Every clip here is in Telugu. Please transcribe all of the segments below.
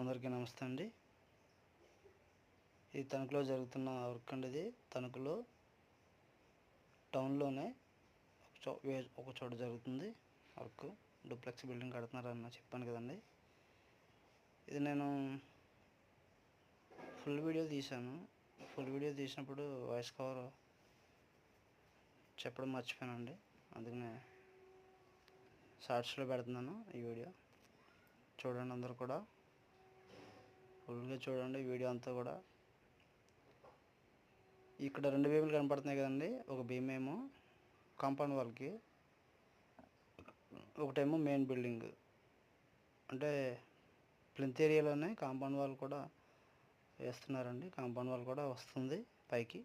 అందరికీ నమస్తే అండి. ఇది తణుకులో జరుగుతున్న వర్క్ అండి. ఇది తణుకులో టౌన్లోనే ఒక చోట జరుగుతుంది వర్క్. డూప్లెక్స్ బిల్డింగ్ కడుతున్నారని చెప్పాను కదండి. ఇది నేను ఫుల్ వీడియో తీశాను. ఫుల్ వీడియో తీసినప్పుడు వాయిస్ కవర్ చెప్పడం మర్చిపోయానండి. అందుకనే షార్ట్స్లో పెడుతున్నాను ఈ వీడియో. చూడండి, అందరూ కూడా ఫుల్గా చూడండి వీడియో అంతా కూడా. ఇక్కడ 2 బీములు కనపడుతున్నాయి కదండి. ఒక బీమ్ ఏమో కాంపౌండ్ వాల్కి, ఒకటేమో మెయిన్ బిల్డింగ్. అంటే ప్లింత్ ఏరియాలోనే కాంపౌండ్ వాల్ కూడా వేస్తున్నారండి. కాంపౌండ్ వాల్ కూడా వస్తుంది పైకి.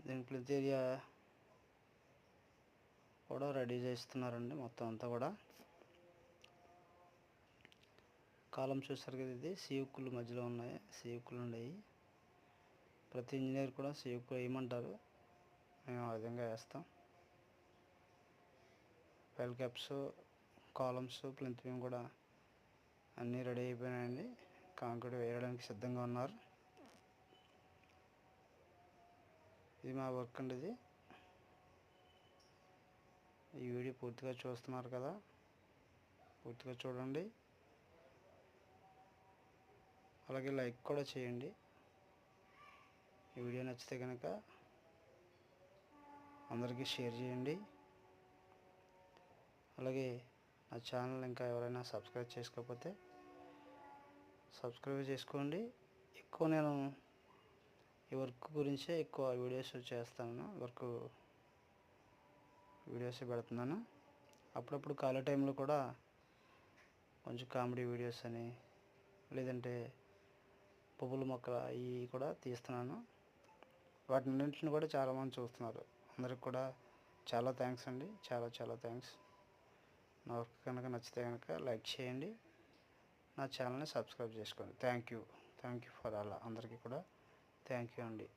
దీని ప్లింత్ ఏరియా కూడా రెడీ చేస్తున్నారండి. మొత్తం అంతా కూడా కాలం చూస్తారు కదా. ఇది సీవుక్కులు మధ్యలో ఉన్నాయి, సీవుక్కులు ఉన్నాయి. ప్రతి ఇంజనీర్ కూడా సీవుక్కులు వేయమంటారు, మేము ఆ విధంగా వేస్తాం. File caps, columns, plinth beam కూడా అన్నీ రెడీ అయిపోయినాయండి. కాంక్రీట్ వేయడానికి సిద్ధంగా ఉన్నారు. ఇది మా వర్క్ అండి. ఇది ఈ వీడియో పూర్తిగా చూస్తున్నారు కదా, పూర్తిగా చూడండి. అలాగే లైక్ కూడా చేయండి. ఈ వీడియో నచ్చితే కనుక అందరికీ షేర్ చేయండి. అలాగే నా ఛానల్ ఇంకా ఎవరైనా సబ్స్క్రైబ్ చేసుకోకపోతే సబ్స్క్రైబ్ చేసుకోండి. ఎక్కువ నేను ఈ వర్క్ గురించే ఎక్కువ వీడియోస్ చేస్తాను. వర్క్ వీడియోస్ పెడుతున్నాను. అప్పుడప్పుడు ఖాళీ టైంలో కూడా కొంచెం కామెడీ వీడియోస్ అని, లేదంటే పువ్వుల మొక్కలు అవి కూడా తీస్తున్నాను. వాటిన్నింటిని కూడా చాలామంది చూస్తున్నారు. అందరికి కూడా చాలా థ్యాంక్స్ అండి. చాలా థ్యాంక్స్. నా వర్క్ కనుక నచ్చితే కనుక లైక్ చేయండి, నా ఛానల్ని సబ్స్క్రైబ్ చేసుకోండి. Thank you for all. అందరికీ కూడా థ్యాంక్ యూ అండి.